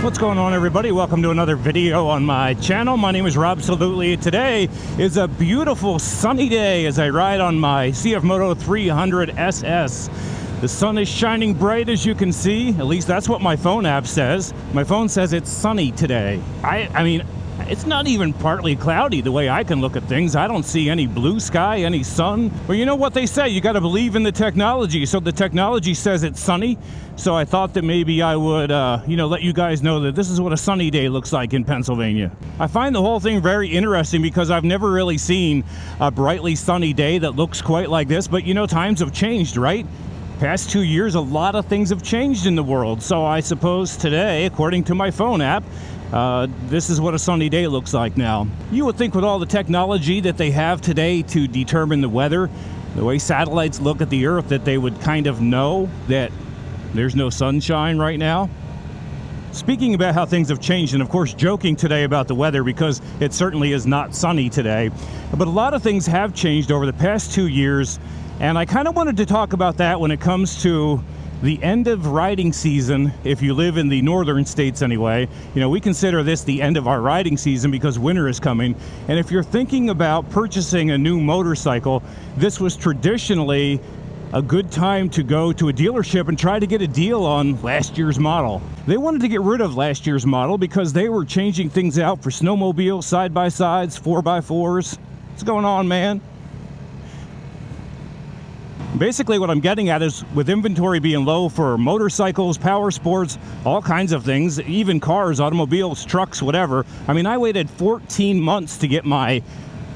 What's going on, everybody? Welcome to another video on my channel. My name is RobSolutely. Today is a beautiful sunny day as I ride on my CFMOTO 300 SS. The sun is shining bright, as you can see. At least that's what my phone app says. My phone says it's sunny today. I mean, it's not even partly cloudy the way I can look at things. I don't see any blue sky, any sun. Well, you know what they say, you got to believe in the technology. So the technology says it's sunny. So I thought that maybe I would, let you guys know that this is what a sunny day looks like in Pennsylvania. I find the whole thing very interesting because I've never really seen a brightly sunny day that looks quite like this. But, times have changed, right? Past 2 years, a lot of things have changed in the world. So I suppose today, according to my phone app, this is what a sunny day looks like now. You would think with all the technology that they have today to determine the weather, the way satellites look at the Earth, that they would kind of know that there's no sunshine right now. Speaking about how things have changed, and of course joking today about the weather because it certainly is not sunny today, but a lot of things have changed over the past 2 years, and I kind of wanted to talk about that when it comes to the end of riding season. If you live in the northern states anyway, we consider this the end of our riding season because winter is coming. And if you're thinking about purchasing a new motorcycle, this was traditionally a good time to go to a dealership and try to get a deal on last year's model. They wanted to get rid of last year's model because they were changing things out for snowmobiles, side-by-sides, 4x4s. What's going on, man? Basically what I'm getting at is with inventory being low for motorcycles, power sports, all kinds of things, even cars, automobiles, trucks, whatever. I mean, I waited 14 months to get my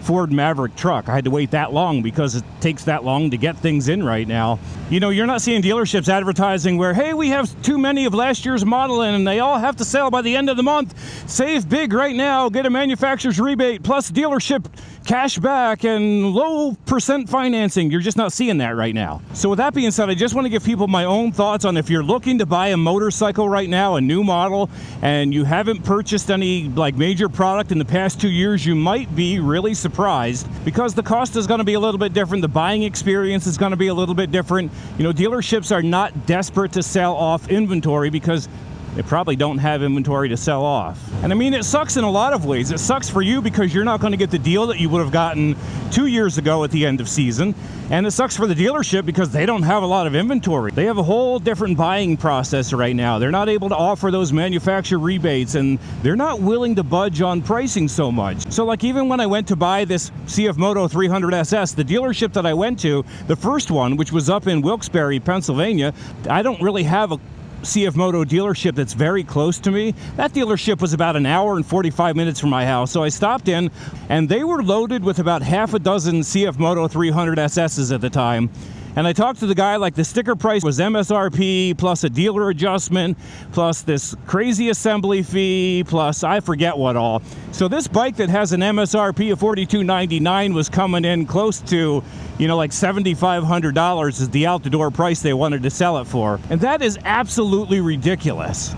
Ford Maverick truck. I had to wait that long because it takes that long to get things in right now. You're not seeing dealerships advertising where, hey, we have too many of last year's model in and they all have to sell by the end of the month. Save big right now, get a manufacturer's rebate plus dealership cash back and low percent financing. You're just not seeing that right now. So with that being said, I just want to give people my own thoughts on if you're looking to buy a motorcycle right now, a new model, and you haven't purchased any major product in the past 2 years, you might be really surprised because the cost is going to be a little bit different. The buying experience is going to be a little bit different. Dealerships are not desperate to sell off inventory because they probably don't have inventory to sell off. And I mean, it sucks in a lot of ways. It sucks for you because you're not going to get the deal that you would have gotten 2 years ago at the end of season. And it sucks for the dealership because they don't have a lot of inventory. They have a whole different buying process right now. They're not able to offer those manufacturer rebates and they're not willing to budge on pricing so much. So even when I went to buy this CFMOTO 300 SS, the dealership that I went to, the first one, which was up in Wilkes-Barre, Pennsylvania, I don't really have a CFMOTO dealership that's very close to me. That dealership was about an hour and 45 minutes from my house. So I stopped in and they were loaded with about half a dozen CFMOTO 300 SSs at the time. And I talked to the guy, the sticker price was MSRP plus a dealer adjustment plus this crazy assembly fee plus I forget what all. So this bike that has an MSRP of $42.99 was coming in close to, $7,500 is the out-the-door price they wanted to sell it for. And that is absolutely ridiculous.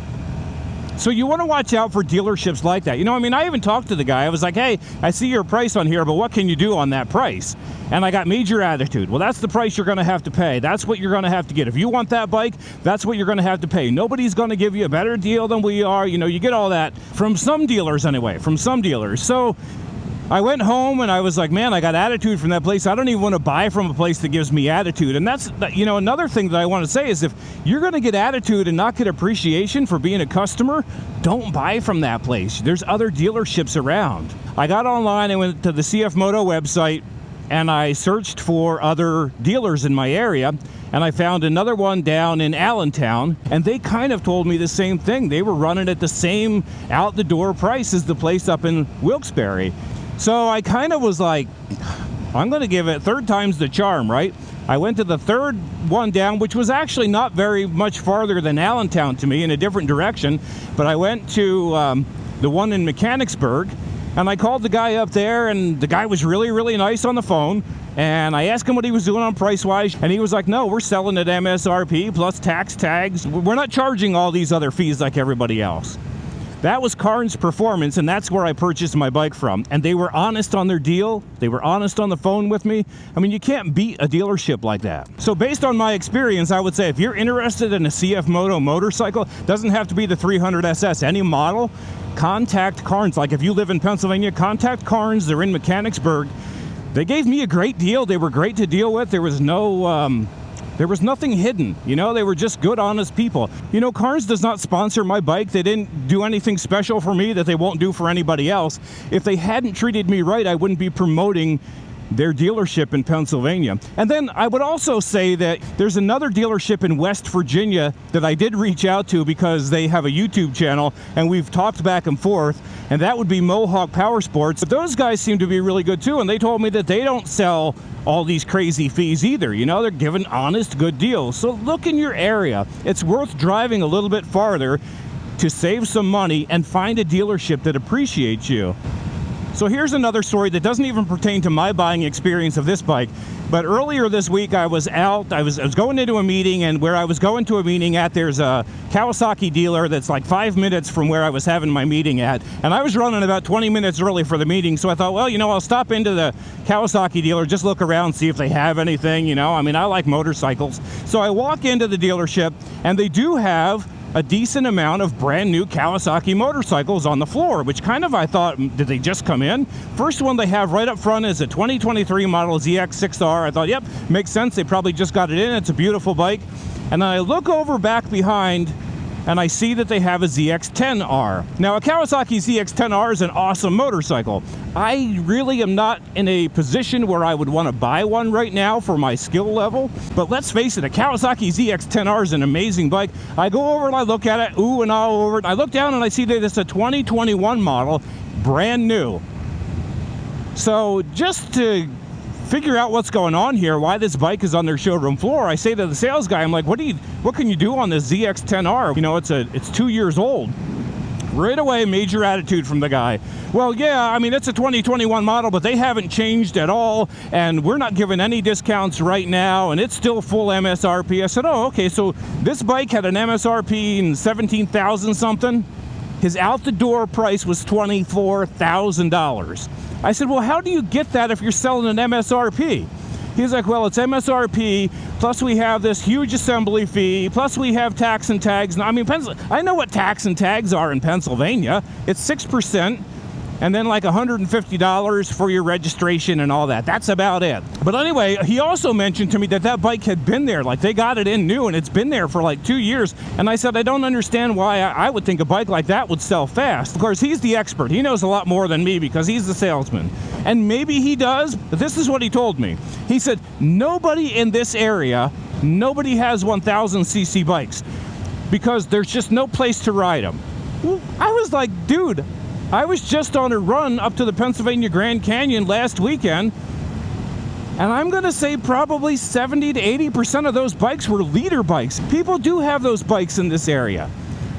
So you want to watch out for dealerships like that. I even talked to the guy. I was like, hey, I see your price on here, but what can you do on that price? And I got major attitude. Well, that's the price you're going to have to pay. That's what you're going to have to get. If you want that bike, that's what you're going to have to pay. Nobody's going to give you a better deal than we are. You get all that from some dealers anyway, from some dealers. So I went home and I was like, man, I got attitude from that place. I don't even want to buy from a place that gives me attitude. And that's, another thing that I want to say is if you're going to get attitude and not get appreciation for being a customer, don't buy from that place. There's other dealerships around. I got online and went to the CFMOTO website and I searched for other dealers in my area. And I found another one down in Allentown, and they kind of told me the same thing. They were running at the same out-the-door price as the place up in Wilkes-Barre. So I kind of was like, I'm going to give it third time's the charm, right? I went to the third one down, which was actually not very much farther than Allentown to me, in a different direction. But I went to the one in Mechanicsburg, and I called the guy up there, and the guy was really, really nice on the phone. And I asked him what he was doing on price-wise, and he was like, no, we're selling at MSRP plus tax tags. We're not charging all these other fees like everybody else. That was Karns Performance, and that's where I purchased my bike from. And they were honest on their deal. They were honest on the phone with me. I mean, you can't beat a dealership like that. So based on my experience, I would say if you're interested in a CFMOTO motorcycle, doesn't have to be the 300SS, any model, contact Karns. Like if you live in Pennsylvania, contact Karns. They're in Mechanicsburg. They gave me a great deal. They were great to deal with. There was nothing hidden, you know, they were just good, honest people. You know, Karns does not sponsor my bike. They didn't do anything special for me that they won't do for anybody else. If they hadn't treated me right, I wouldn't be promoting their dealership in Pennsylvania. And then I would also say that there's another dealership in West Virginia that I did reach out to because they have a YouTube channel and we've talked back and forth, and that would be Mohawk Powersports. But those guys seem to be really good too, and they told me that they don't sell all these crazy fees either. You know, they're giving honest, good deals. So look in your area. It's worth driving a little bit farther to save some money and find a dealership that appreciates you. So here's another story that doesn't even pertain to my buying experience of this bike. But earlier this week, I was out, I was going into a meeting, and where I was going to a meeting at, there's a Kawasaki dealer that's like 5 minutes from where I was having my meeting at. And I was running about 20 minutes early for the meeting, so I thought, well, you know, I'll stop into the Kawasaki dealer, just look around, see if they have anything, you know. I mean, I like motorcycles. So I walk into the dealership, and they do have a decent amount of brand new Kawasaki motorcycles on the floor, which kind of, I thought, did they just come in? First one they have right up front is a 2023 model ZX10R. I thought, yep, makes sense. They probably just got it in. It's a beautiful bike. And then I look over back behind and I see that they have a ZX10R. Now, a Kawasaki ZX10R is an awesome motorcycle. I really am not in a position where I would want to buy one right now for my skill level, but let's face it, a Kawasaki ZX10R is an amazing bike. I go over and I look at it, ooh and all over it. I look down and I see that it's a 2021 model, brand new. So just to figure out what's going on here, why this bike is on their showroom floor, I say to the sales guy, I'm like, what can you do on this ZX10R? You know, it's 2 years old. Right away, major attitude from the guy. Well, yeah, I mean, it's a 2021 model, but they haven't changed at all, and we're not giving any discounts right now, and it's still full MSRP. I said, oh, okay, so this bike had an MSRP in 17,000 something. His out-the-door price was $24,000. I said, well, how do you get that if you're selling an MSRP? He's like, well, it's MSRP, plus we have this huge assembly fee, plus we have tax and tags. I mean, I know what tax and tags are in Pennsylvania. It's 6%, and then like $150 for your registration and all that. That's about it. But anyway, he also mentioned to me that that bike had been there. Like, they got it in new, and it's been there for like 2 years. And I said, I don't understand why I would think a bike like that would sell fast. Of course, he's the expert. He knows a lot more than me because he's the salesman. And maybe he does, but this is what he told me. He said, nobody in this area, nobody has 1,000cc bikes because there's just no place to ride them. I was like, dude, I was just on a run up to the Pennsylvania Grand Canyon last weekend, and I'm going to say probably 70 to 80% of those bikes were leader bikes. People do have those bikes in this area.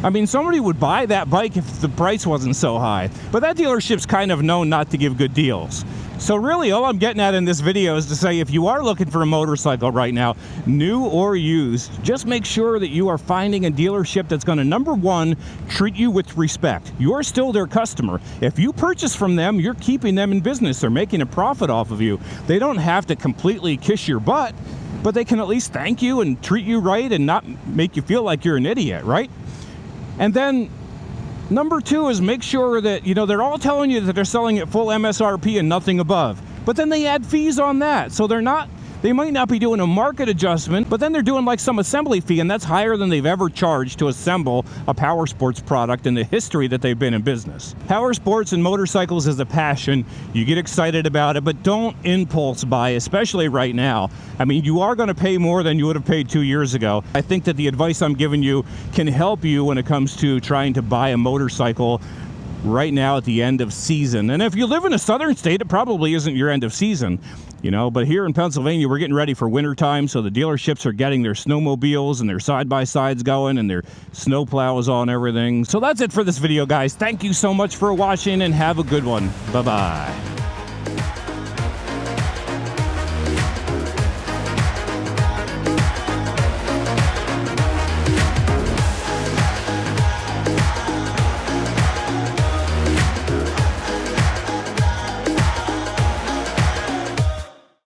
I mean, somebody would buy that bike if the price wasn't so high, but that dealership's kind of known not to give good deals. So really, all I'm getting at in this video is to say, if you are looking for a motorcycle right now, new or used, just make sure that you are finding a dealership that's going to, number one, treat you with respect. You're still their customer. If you purchase from them, you're keeping them in business. They're making a profit off of you. They don't have to completely kiss your butt, but they can at least thank you and treat you right and not make you feel like you're an idiot, right? And then number two is make sure that, you know, they're all telling you that they're selling at full MSRP and nothing above. But then they add fees on that. So they might not be doing a market adjustment, but then they're doing like some assembly fee, and that's higher than they've ever charged to assemble a power sports product in the history that they've been in business. Power sports and motorcycles is a passion. You get excited about it, but don't impulse buy, especially right now. I mean, you are going to pay more than you would have paid 2 years ago. I think that the advice I'm giving you can help you when it comes to trying to buy a motorcycle right now at the end of season. And if you live in a southern state, it probably isn't your end of season, you know, but here in Pennsylvania, we're getting ready for winter time, so the dealerships are getting their snowmobiles and their side-by-sides going and their snow plows on everything. So that's it for this video, guys. Thank you so much for watching, and have a good one. Bye-bye.